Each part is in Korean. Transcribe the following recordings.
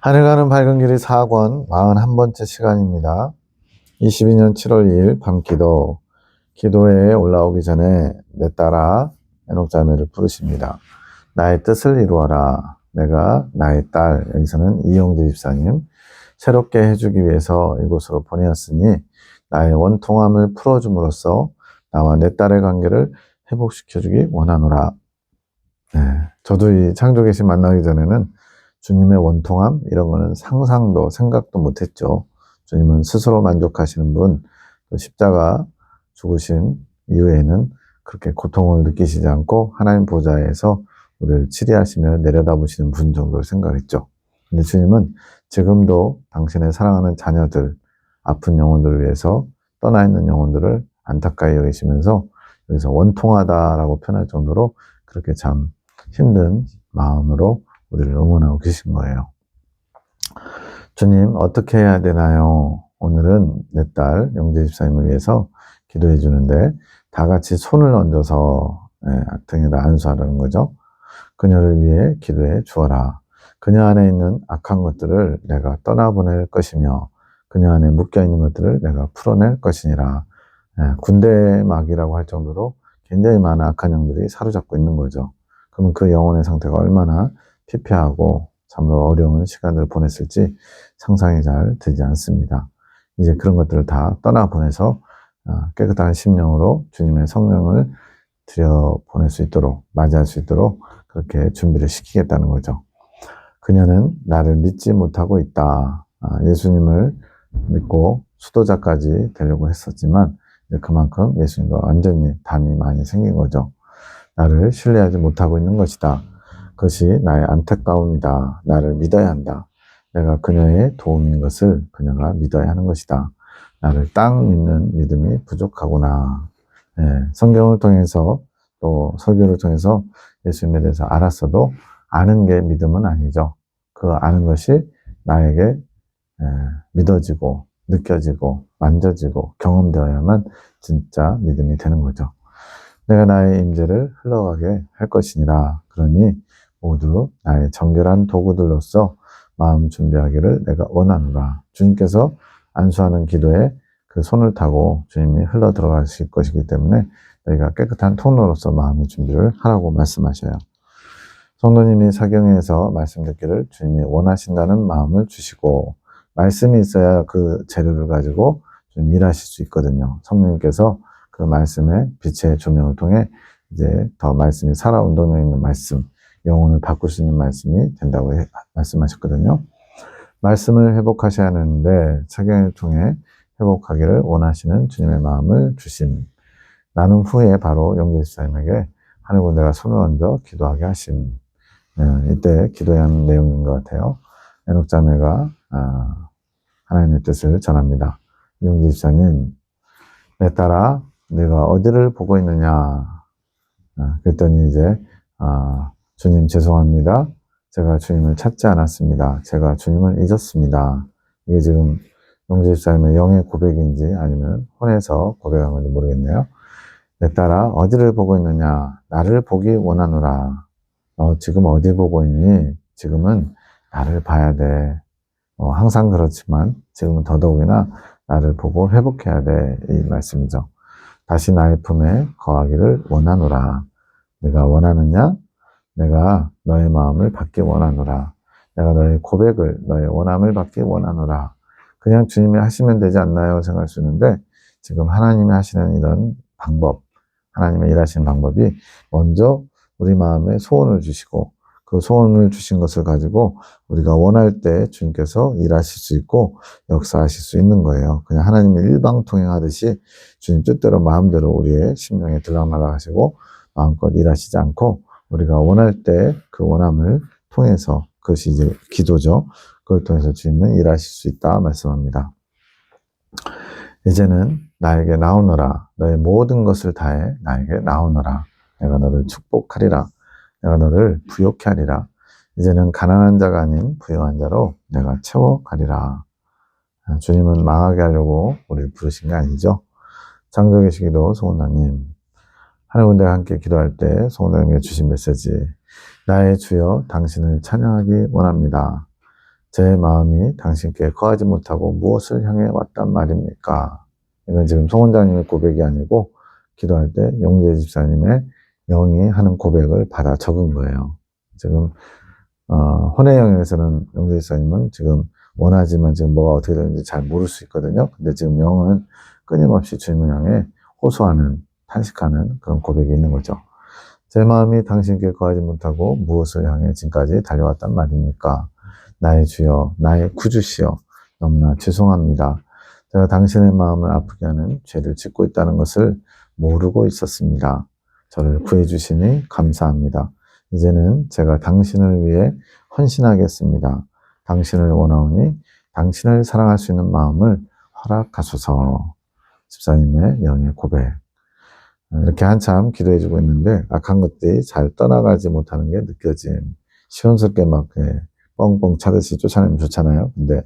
하늘 가는 밝은 길이 4권 41번째 시간입니다. 22년 7월 2일 밤기도, 기도회에 올라오기 전에 내 딸아 에녹자매를 부르십니다. 나의 뜻을 이루어라. 내가 나의 딸, 여기서는 이용재 집사님, 새롭게 해주기 위해서 이곳으로 보내었으니 나의 원통함을 풀어줌으로써 나와 내 딸의 관계를 회복시켜주기 원하노라. 네, 저도 이 창조계시 만나기 전에는 주님의 원통함 이런 거는 상상도 생각도 못했죠. 주님은 스스로 만족하시는 분, 또 십자가 죽으신 이후에는 그렇게 고통을 느끼시지 않고 하나님 보좌에서 우리를 치리하시며 내려다보시는 분 정도로 생각했죠. 근데 주님은 지금도 당신의 사랑하는 자녀들, 아픈 영혼들을 위해서 떠나 있는 영혼들을 안타까이 여기시면서 여기서 원통하다라고 표현할 정도로 그렇게 참 힘든 마음으로 우리를 응원하고 계신 거예요. 주님, 어떻게 해야 되나요? 오늘은 내 딸 영재 집사님을 위해서 기도해 주는데 다 같이 손을 얹어서 등에다 안수하라는 거죠. 그녀를 위해 기도해 주어라. 그녀 안에 있는 악한 것들을 내가 떠나보낼 것이며 그녀 안에 묶여있는 것들을 내가 풀어낼 것이니라. 군대막이라고 할 정도로 굉장히 많은 악한 영들이 사로잡고 있는 거죠. 그러면 그 영혼의 상태가 얼마나 피폐하고 참으로 어려운 시간을 보냈을지 상상이 잘 되지 않습니다. 이제 그런 것들을 다 떠나보내서 깨끗한 심령으로 주님의 성령을 들여보낼 수 있도록, 맞이할 수 있도록 그렇게 준비를 시키겠다는 거죠. 그녀는 나를 믿지 못하고 있다. 예수님을 믿고 수도자까지 되려고 했었지만 그만큼 예수님과 완전히 담이 많이 생긴 거죠. 나를 신뢰하지 못하고 있는 것이다. 그것이 나의 안타까움이다. 나를 믿어야 한다. 내가 그녀의 도움인 것을 그녀가 믿어야 하는 것이다. 나를 딱 믿는 믿음이 부족하구나. 성경을 통해서 또 설교를 통해서 예수님에 대해서 알았어도 아는 게 믿음은 아니죠. 그 아는 것이 나에게 믿어지고 느껴지고 만져지고 경험되어야만 진짜 믿음이 되는 거죠. 내가 나의 임재를 흘러가게 할 것이니라. 그러니 모두 나의 정결한 도구들로서 마음 준비하기를 내가 원하노라. 주님께서 안수하는 기도에 그 손을 타고 주님이 흘러 들어가실 것이기 때문에 너희가 깨끗한 통로로서 마음의 준비를 하라고 말씀하셔요. 성도님이 사경에서 말씀 듣기를 주님이 원하신다는 마음을 주시고 말씀이 있어야 그 재료를 가지고 좀 일하실 수 있거든요. 성령님께서 그 말씀의 빛의 조명을 통해 이제 더 말씀이 살아 운동에 있는 말씀, 영혼을 바꿀 수 있는 말씀이 된다고 말씀하셨거든요. 말씀을 회복하셔야 하는데 사경을 통해 회복하기를 원하시는 주님의 마음을 주심. 나눈 후에 바로 영재 집사님에게 하늘 군대가 손을 얹어 기도하게 하심. 이때 기도해야 하는 내용인 것 같아요. 에녹자매가 하나님의 뜻을 전합니다. 영재 집사님, 내 딸아, 내가 어디를 보고 있느냐? 그랬더니 이제 주님 죄송합니다. 제가 주님을 찾지 않았습니다. 제가 주님을 잊었습니다. 이게 지금 영재 집사님의 영의 고백인지 아니면 혼에서 고백한 건지 모르겠네요. 내 딸아, 어디를 보고 있느냐? 나를 보기 원하노라. 너 지금 어디 보고 있니? 지금은 나를 봐야 돼. 항상 그렇지만 지금은 더더욱이나 나를 보고 회복해야 돼. 이 말씀이죠. 다시 나의 품에 거하기를 원하노라. 내가 원하느냐? 내가 너의 마음을 받기 원하노라. 내가 너의 고백을, 너의 원함을 받기 원하노라. 그냥 주님이 하시면 되지 않나요? 생각할 수 있는데 지금 하나님이 하시는 이런 방법, 하나님의 일하시는 방법이 먼저 우리 마음에 소원을 주시고 그 소원을 주신 것을 가지고 우리가 원할 때 주님께서 일하실 수 있고 역사하실 수 있는 거예요. 그냥 하나님이 일방통행하듯이 주님 뜻대로 마음대로 우리의 심령에 들락날락 하시고 마음껏 일하시지 않고 우리가 원할 때 그 원함을 통해서 그것이 이제 기도죠. 그걸 통해서 주님은 일하실 수 있다 말씀합니다. 이제는 나에게 나오너라. 너의 모든 것을 다해 나에게 나오너라. 내가 너를 축복하리라. 내가 너를 부욕케 하리라. 이제는 가난한 자가 아닌 부유한 자로 내가 채워가리라. 주님은 망하게 하려고 우리를 부르신 게 아니죠. 창조계시기도 소원나님, 하늘 군대와 함께 기도할 때 소원나님께 주신 메시지, 나의 주여 당신을 찬양하기 원합니다. 제 마음이 당신께 거하지 못하고 무엇을 향해 왔단 말입니까? 이건 지금 송 원장님의 고백이 아니고 기도할 때 용재 집사님의 영이 하는 고백을 받아 적은 거예요. 지금 혼의 영역에서는 용재 집사님은 지금 원하지만 지금 뭐가 어떻게 되는지 잘 모를 수 있거든요. 근데 지금 영은 끊임없이 주님을 향해 호소하는, 탄식하는 그런 고백이 있는 거죠. 제 마음이 당신께 거하지 못하고 무엇을 향해 지금까지 달려왔단 말입니까? 나의 주여, 나의 구주시여, 너무나 죄송합니다. 제가 당신의 마음을 아프게 하는 죄를 짓고 있다는 것을 모르고 있었습니다. 저를 구해주시니 감사합니다. 이제는 제가 당신을 위해 헌신하겠습니다. 당신을 원하오니 당신을 사랑할 수 있는 마음을 허락하소서. 집사님의 영의 고백. 이렇게 한참 기도해주고 있는데 악한 것들이 잘 떠나가지 못하는 게 느껴짐. 시원스럽게 막 뻥뻥 차듯이 쫓아내면 좋잖아요. 근데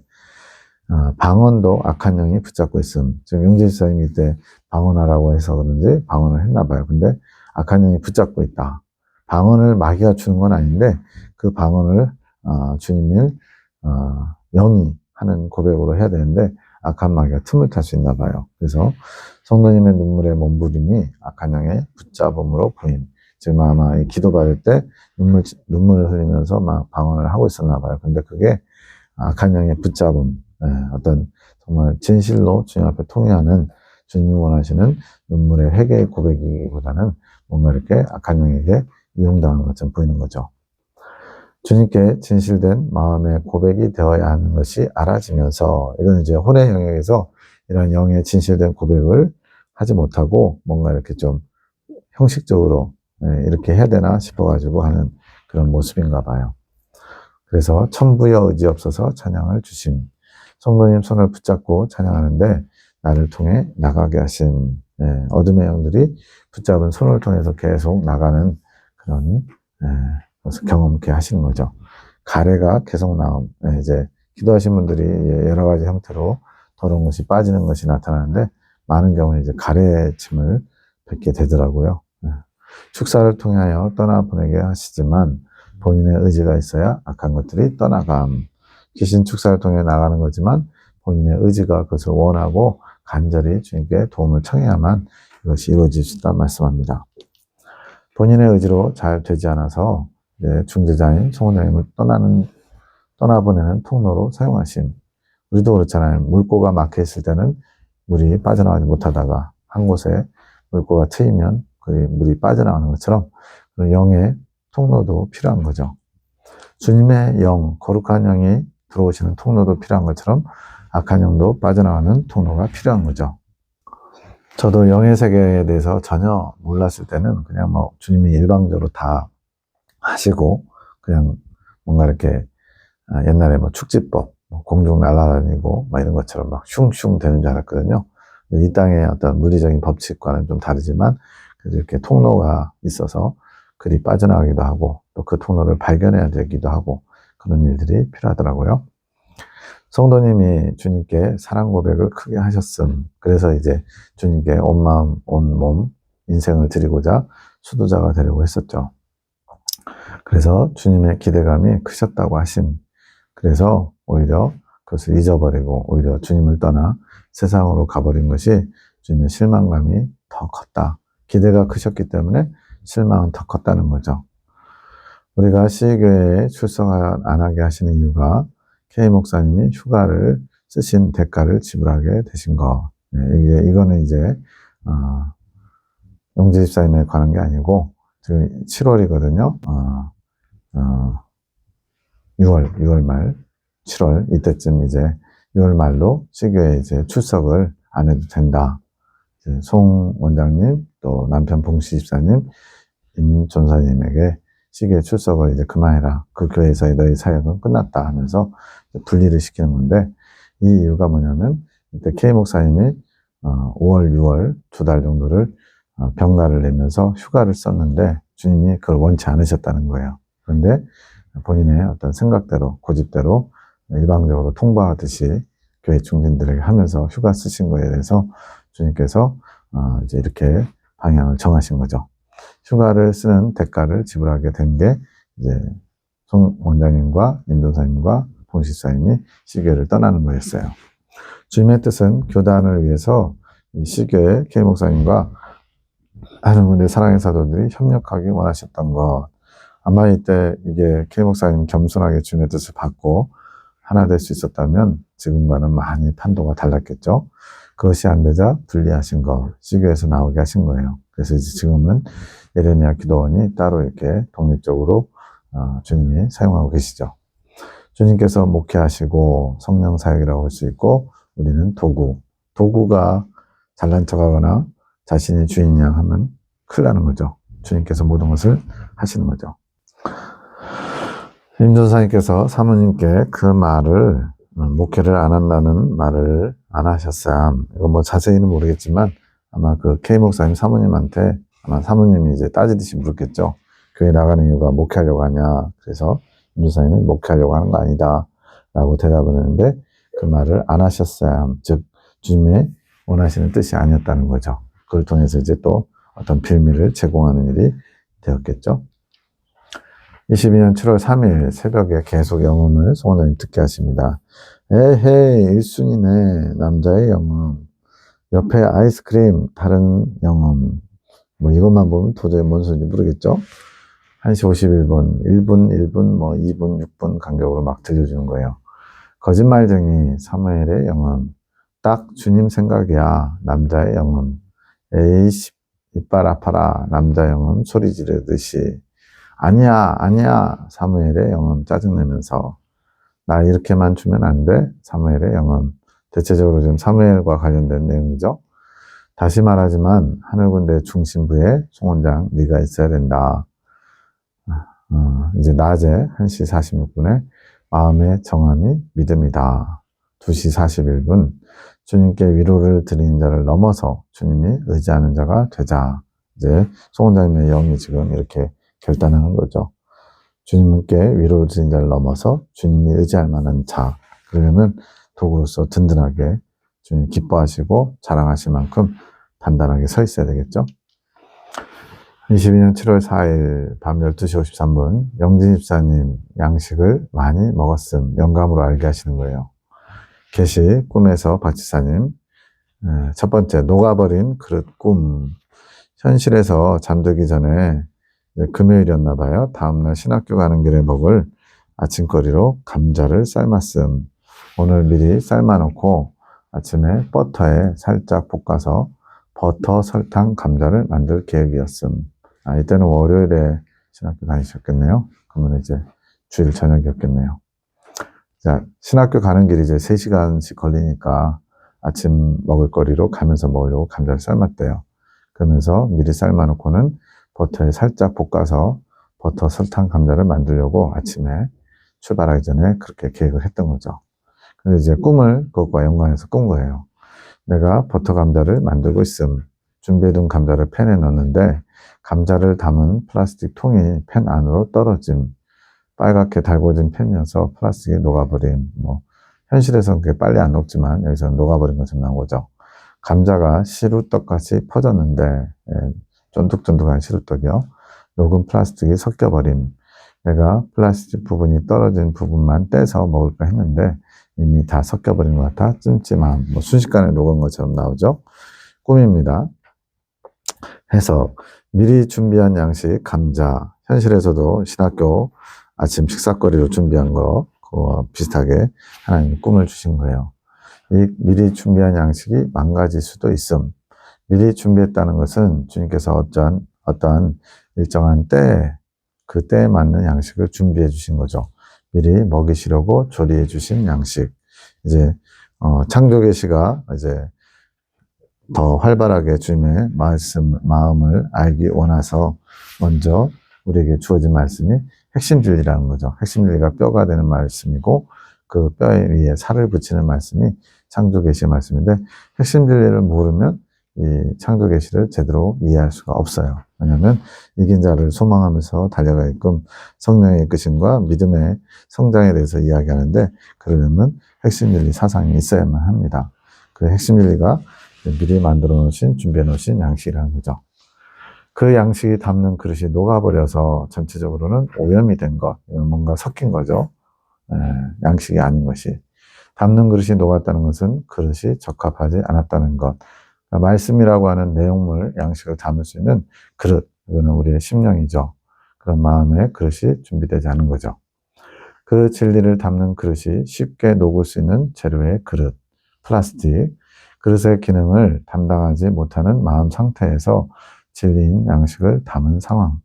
방언도 악한 영이 붙잡고 있음. 지금 용재 집사님이 이때 방언하라고 해서 그런지 방언을 했나 봐요. 근데 악한 영이 붙잡고 있다. 방언을 마귀가 주는 건 아닌데 그 방언을 주님을 영이 하는 고백으로 해야 되는데 악한 마귀가 틈을 탈 수 있나 봐요. 그래서 성도님의 눈물의 몸부림이 악한 영의 붙잡음으로 보임. 지금 아마 이 기도받을 때 눈물을 흘리면서 막 방언을 하고 있었나 봐요. 근데 그게 악한 영의 붙잡음, 어떤 정말 진실로 주님 앞에 통회하는 주님이 원하시는 눈물의 회개의 고백이기보다는 뭔가 이렇게 악한 영에게 이용당하는 것처럼 보이는 거죠. 주님께 진실된 마음의 고백이 되어야 하는 것이 알아지면서, 이건 이제 혼의 영역에서 이런 영의 진실된 고백을 하지 못하고 뭔가 이렇게 좀 형식적으로 이렇게 해야 되나 싶어가지고 하는 그런 모습인가 봐요. 그래서 천부여 의지 없어서 찬양을 주심. 성도님 손을 붙잡고 찬양하는데 나를 통해 나가게 하심. 어둠의 영들이 붙잡은 손을 통해서 계속 나가는 그런 것을 경험케 하시는 거죠. 가래가 계속 나옴. 이제 기도하신 분들이 여러 가지 형태로 더러운 것이 빠지는 것이 나타나는데 많은 경우에 이제 가래의 침을 뱉게 되더라고요. 축사를 통하여 떠나보내게 하시지만 본인의 의지가 있어야 악한 것들이 떠나감. 귀신 축사를 통해 나가는 거지만 본인의 의지가 그것을 원하고 간절히 주님께 도움을 청해야만 이것이 이루어질 수 있다 말씀합니다. 본인의 의지로 잘 되지 않아서 중재자인 송원장님을 떠나보내는 통로로 사용하심. 우리도 그렇잖아요. 물고가 막혀 있을 때는 물이 빠져나가지 못하다가 한 곳에 물고가 트이면 그 물이 빠져나가는 것처럼 영의 통로도 필요한 거죠. 주님의 영, 거룩한 영이 들어오시는 통로도 필요한 것처럼 악한 영도 빠져나가는 통로가 필요한 거죠. 저도 영의 세계에 대해서 전혀 몰랐을 때는 그냥 뭐 주님이 일방적으로 다 하시고 그냥 뭔가 이렇게 옛날에 뭐 축지법, 공중 날아다니고 막 이런 것처럼 막 슝슝 되는 줄 알았거든요. 이 땅의 어떤 물리적인 법칙과는 좀 다르지만 그래도 이렇게 통로가 있어서 글이 빠져나가기도 하고 또 그 통로를 발견해야 되기도 하고 그런 일들이 필요하더라고요. 성도님이 주님께 사랑 고백을 크게 하셨음. 그래서 이제 주님께 온 마음, 온 몸, 인생을 드리고자 수도자가 되려고 했었죠. 그래서 주님의 기대감이 크셨다고 하심. 그래서 오히려 그것을 잊어버리고 오히려 주님을 떠나 세상으로 가버린 것이 주님의 실망감이 더 컸다. 기대가 크셨기 때문에 실망은 더 컸다는 거죠. 우리가 시의교회에 출석 안 하게 하시는 이유가 K 목사님이 휴가를 쓰신 대가를 지불하게 되신 거. 이거는 이제 용재 집사님에 관한 게 아니고 지금 7월이거든요. 6월 말, 7월 이때쯤 이제 6월 말로 시교에 이제 출석을 안 해도 된다. 송 원장님 또 남편 봉씨 집사님, 임 전사님에게 시교에 출석을 이제 그만해라. 그 교회에서의 너희 사역은 끝났다 하면서 분리를 시키는 건데 이 이유가 뭐냐면 이때 K 목사님이 5월, 6월 2달 정도를 병가를 내면서 휴가를 썼는데 주님이 그걸 원치 않으셨다는 거예요. 그런데 본인의 어떤 생각대로 고집대로 일방적으로 통보하듯이 교회 중진들에게 하면서 휴가 쓰신 거에 대해서 주님께서 이제 이렇게 방향을 정하신 거죠. 휴가를 쓰는 대가를 지불하게 된 게 이제 송 원장님과 임 전사님과 봉식사님이 시교회를 떠나는 거였어요. 주님의 뜻은 교단을 위해서 시교회 K 목사님과 하는 분들 사랑의 사도들이 협력하기 원하셨던 것. 아마 이때 이게 K 목사님 겸손하게 주님의 뜻을 받고 하나 될 수 있었다면 지금과는 많이 판도가 달랐겠죠. 그것이 안 되자 분리하신 거, 시교에서 나오게 하신 거예요. 그래서 이제 지금은 예레미야 기도원이 따로 이렇게 독립적으로 주님이 사용하고 계시죠. 주님께서 목회하시고 성령 사역이라고 할 수 있고, 우리는 도구가 잘난 척하거나 자신이 주인이야 하면 큰일 나는 거죠. 주님께서 모든 것을 하시는 거죠. 임전사님께서 사모님께 그 말을, 목회를 안 한다는 말을 안 하셨어요. 이거 뭐 자세히는 모르겠지만 아마 그 K 목사님 사모님한테 아마 사모님이 이제 따지듯이 물었겠죠. 교회 나가는 이유가 목회하려고 하냐. 그래서 임전사님은 목회하려고 하는 거 아니다 라고 대답을 했는데 그 말을 안 하셨어요. 즉 주님의 원하시는 뜻이 아니었다는 거죠. 그걸 통해서 이제 또 어떤 빌미를 제공하는 일이 되었겠죠. 22년 7월 3일 새벽에 계속 영음을 송원장님 듣게 하십니다. 에헤이 1순위네 남자의 영음, 옆에 아이스크림 다른 영음, 뭐 이것만 보면 도저히 뭔 소리인지 모르겠죠. 1시 51분 1분 뭐 2분 6분 간격으로 막 들려주는 거예요. 거짓말쟁이 사무엘의 영음, 딱 주님 생각이야 남자의 영음, 에이씨 이빨 아파라 남자 영음 소리 지르듯이, 아니야 사무엘의 영음 짜증내면서, 나 이렇게만 주면 안 돼 사무엘의 영음. 대체적으로 지금 사무엘과 관련된 내용이죠. 다시 말하지만 하늘군대 중심부에 송원장 네가 있어야 된다. 이제 낮에 1시 46분에 마음의 정함이 믿음이다. 2시 41분 주님께 위로를 드리는 자를 넘어서 주님이 의지하는 자가 되자. 이제 송원장님의 영이 지금 이렇게 결단하는 거죠. 주님께 위로를 드리는 자를 넘어서 주님이 의지할 만한 자. 그러려면 도구로서 든든하게 주님 기뻐하시고 자랑하실 만큼 단단하게 서 있어야 되겠죠. 22년 7월 4일 밤 12시 53분 영진 집사님 양식을 많이 먹었음 영감으로 알게 하시는 거예요. 계시 꿈에서 박 집사님, 첫 번째 녹아버린 그릇 꿈. 현실에서 잠들기 전에 금요일이었나 봐요. 다음날 신학교 가는 길에 먹을 아침거리로 감자를 삶았음. 오늘 미리 삶아놓고 아침에 버터에 살짝 볶아서 버터, 설탕, 감자를 만들 계획이었음. 이때는 월요일에 신학교 다니셨겠네요. 그러면 이제 주일 저녁이었겠네요. 자, 신학교 가는 길이 이제 3시간씩 걸리니까 아침 먹을 거리로 가면서 먹으려고 감자를 삶았대요. 그러면서 미리 삶아놓고는 버터에 살짝 볶아서 버터, 설탕, 감자를 만들려고 아침에 출발하기 전에 그렇게 계획을 했던 거죠. 근데 이제 꿈을 그것과 연관해서 꾼 거예요. 내가 버터 감자를 만들고 있음. 준비해둔 감자를 팬에 넣는데 감자를 담은 플라스틱 통이 팬 안으로 떨어짐. 빨갛게 달궈진 팬이어서 플라스틱이 녹아버림. 뭐 현실에서는 그게 빨리 안 녹지만 여기서는 녹아버린 것처럼 나온 거죠. 감자가 시루떡같이 퍼졌는데 쫀득쫀득한 시루떡이요. 녹은 플라스틱이 섞여버림. 내가 플라스틱 부분이 떨어진 부분만 떼서 먹을까 했는데 이미 다 섞여버린 것 같아 찜찜함. 뭐 순식간에 녹은 것처럼 나오죠. 꿈입니다. 해서 미리 준비한 양식 감자. 현실에서도 신학교 아침 식사거리로 준비한 거 그거와 비슷하게 하나님이 꿈을 주신 거예요. 이 미리 준비한 양식이 망가질 수도 있음. 미리 준비했다는 것은 주님께서 어떠한 일정한 때에 그 때에 맞는 양식을 준비해 주신 거죠. 미리 먹이시려고 조리해 주신 양식. 이제 창조 계시가 이제 더 활발하게 주님의 마음을 알기 원해서 먼저 우리에게 주어진 말씀이 핵심 진리라는 거죠. 핵심 진리가 뼈가 되는 말씀이고 그 뼈에 위에 살을 붙이는 말씀이 창조 계시의 말씀인데 핵심 진리를 모르면 이 창조 계시를 제대로 이해할 수가 없어요. 왜냐하면 이긴 자를 소망하면서 달려가게끔 성령의 이끄심과 믿음의 성장에 대해서 이야기하는데 그러려면 핵심 진리 사상이 있어야만 합니다. 그 핵심 진리가 미리 만들어 놓으신 준비해 놓으신 양식이라는 거죠. 그 양식이 담는 그릇이 녹아버려서 전체적으로는 오염이 된 것, 뭔가 섞인 거죠. 양식이 아닌 것이. 담는 그릇이 녹았다는 것은 그릇이 적합하지 않았다는 것. 그러니까 말씀이라고 하는 내용물, 양식을 담을 수 있는 그릇, 이거는 우리의 심령이죠. 그런 마음의 그릇이 준비되지 않은 거죠. 그 진리를 담는 그릇이 쉽게 녹을 수 있는 재료의 그릇, 플라스틱, 그릇의 기능을 담당하지 못하는 마음 상태에서 진리인 양식을 담은 상황.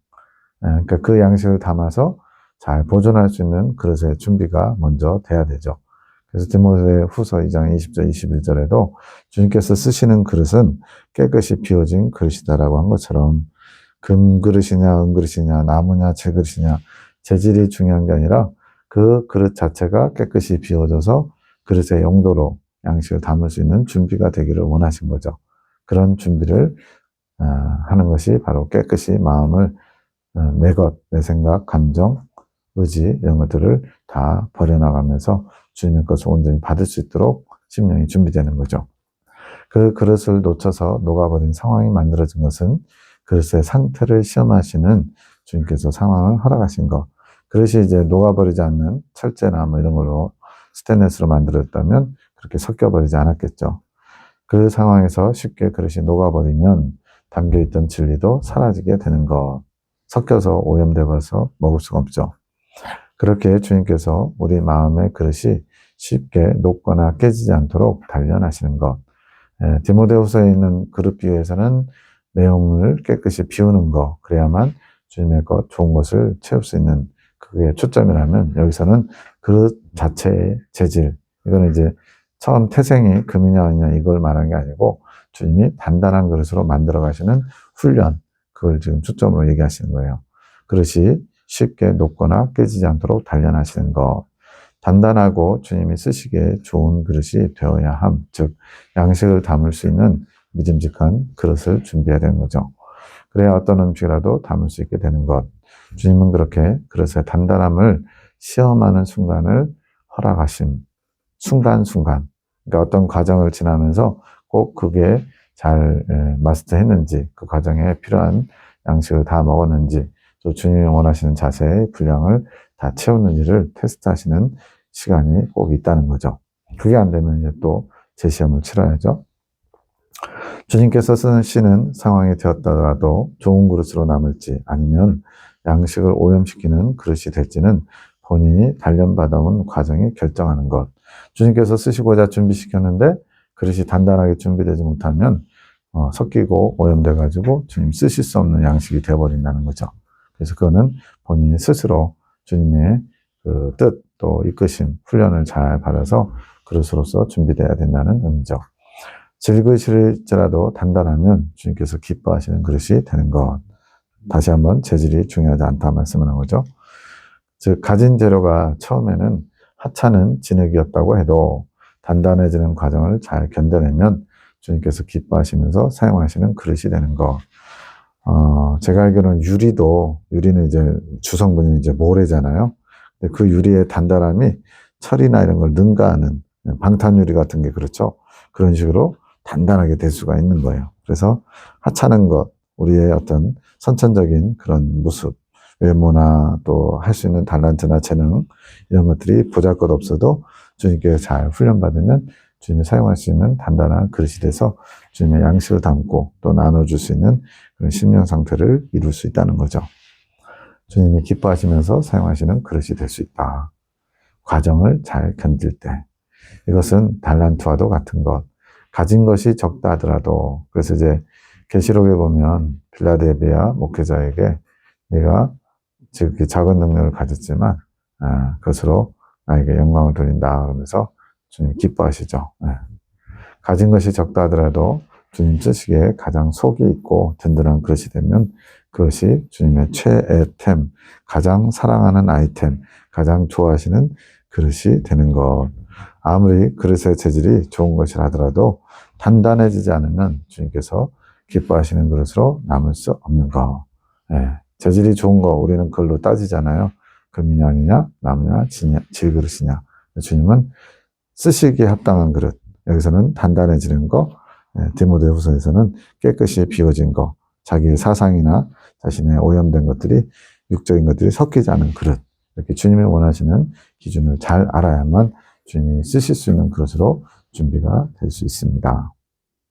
그러니까 그 양식을 담아서 잘 보존할 수 있는 그릇의 준비가 먼저 돼야 되죠. 그래서 디모데 후서 2장 20절, 21절에도 주님께서 쓰시는 그릇은 깨끗이 비워진 그릇이다라고 한 것처럼 금 그릇이냐, 은 그릇이냐, 나무냐, 재 그릇이냐, 재질이 중요한 게 아니라 그 그릇 자체가 깨끗이 비워져서 그릇의 용도로 양식을 담을 수 있는 준비가 되기를 원하신 거죠. 그런 준비를 하는 것이 바로 깨끗이 마음을 내 것, 내 생각, 감정, 의지 이런 것들을 다 버려나가면서 주님의 것을 온전히 받을 수 있도록 심령이 준비되는 거죠. 그 그릇을 놓쳐서 녹아버린 상황이 만들어진 것은 그릇의 상태를 시험하시는 주님께서 상황을 허락하신 것. 그릇이 이제 녹아버리지 않는 철제나 뭐 이런 걸로 스테인레스로 만들었다면 그렇게 섞여버리지 않았겠죠. 그 상황에서 쉽게 그릇이 녹아버리면 담겨있던 진리도 사라지게 되는 것. 섞여서 오염되어서 먹을 수가 없죠. 그렇게 주님께서 우리 마음의 그릇이 쉽게 녹거나 깨지지 않도록 단련하시는 것. 디모데후서에 있는 그릇 비유에서는 내용을 깨끗이 비우는 것, 그래야만 주님의 것, 좋은 것을 채울 수 있는 그게 초점이라면 여기서는 그릇 자체의 재질, 이거는 이제 처음 태생이 금이냐 아니냐 이걸 말한 게 아니고 주님이 단단한 그릇으로 만들어 가시는 훈련, 그걸 지금 초점으로 얘기하시는 거예요. 그릇이 쉽게 녹거나 깨지지 않도록 단련하시는 것. 단단하고 주님이 쓰시기에 좋은 그릇이 되어야 함. 즉 양식을 담을 수 있는 믿음직한 그릇을 준비해야 되는 거죠. 그래야 어떤 음식이라도 담을 수 있게 되는 것. 주님은 그렇게 그릇의 단단함을 시험하는 순간을 허락하심. 순간순간. 그러니까 어떤 과정을 지나면서 꼭 그게 잘 마스터했는지, 그 과정에 필요한 양식을 다 먹었는지, 또 주님이 원하시는 자세의 분량을 다 채웠는지를 테스트하시는 시간이 꼭 있다는 거죠. 그게 안 되면 이제 또 재시험을 치러야죠. 주님께서 쓰시는 상황이 되었더라도 좋은 그릇으로 남을지 아니면 양식을 오염시키는 그릇이 될지는 본인이 단련받아온 과정이 결정하는 것. 주님께서 쓰시고자 준비시켰는데 그릇이 단단하게 준비되지 못하면 섞이고 오염돼가지고 주님 쓰실 수 없는 양식이 되어버린다는 거죠. 그래서 그거는 본인이 스스로 주님의 그 뜻, 또 이끄심, 훈련을 잘 받아서 그릇으로서 준비되어야 된다는 의미죠. 질그릇일지라도 단단하면 주님께서 기뻐하시는 그릇이 되는 것. 다시 한번 재질이 중요하지 않다 말씀하는 거죠. 즉 가진 재료가 처음에는 하찮은 진흙이었다고 해도 단단해지는 과정을 잘 견뎌내면 주님께서 기뻐하시면서 사용하시는 그릇이 되는 것. 제가 알기로는 유리는 이제 주성분이 이제 모래잖아요. 근데 그 유리의 단단함이 철이나 이런 걸 능가하는 방탄유리 같은 게 그렇죠. 그런 식으로 단단하게 될 수가 있는 거예요. 그래서 하찮은 것, 우리의 어떤 선천적인 그런 모습, 외모나 또 할 수 있는 달란트나 재능 이런 것들이 보잘것 없어도 주님께 잘 훈련받으면 주님이 사용할 수 있는 단단한 그릇이 돼서 주님의 양식을 담고 또 나눠줄 수 있는 그런 심령 상태를 이룰 수 있다는 거죠. 주님이 기뻐하시면서 사용하시는 그릇이 될 수 있다. 과정을 잘 견딜 때. 이것은 달란트와도 같은 것. 가진 것이 적다 하더라도, 그래서 이제 계시록에 보면 빌라델비아 목회자에게 네가 즉 작은 능력을 가졌지만 그것으로 나에게 영광을 돌린다 그러면서 주님 기뻐하시죠. 가진 것이 적다 하더라도 주님 쓰시기에 가장 속이 있고 든든한 그릇이 되면 그것이 주님의 최애템, 가장 사랑하는 아이템, 가장 좋아하시는 그릇이 되는 것. 아무리 그릇의 재질이 좋은 것이라 하더라도 단단해지지 않으면 주님께서 기뻐하시는 그릇으로 남을 수 없는 것. 재질이 좋은 거 우리는 그걸로 따지잖아요. 금이냐 아니냐, 나무냐, 질그릇이냐. 주님은 쓰시기에 합당한 그릇. 여기서는 단단해지는 거, 디모데후서에서는 깨끗이 비워진 거, 자기의 사상이나 자신의 오염된 것들이 육적인 것들이 섞이지 않은 그릇. 이렇게 주님이 원하시는 기준을 잘 알아야만 주님이 쓰실 수 있는 그릇으로 준비가 될 수 있습니다.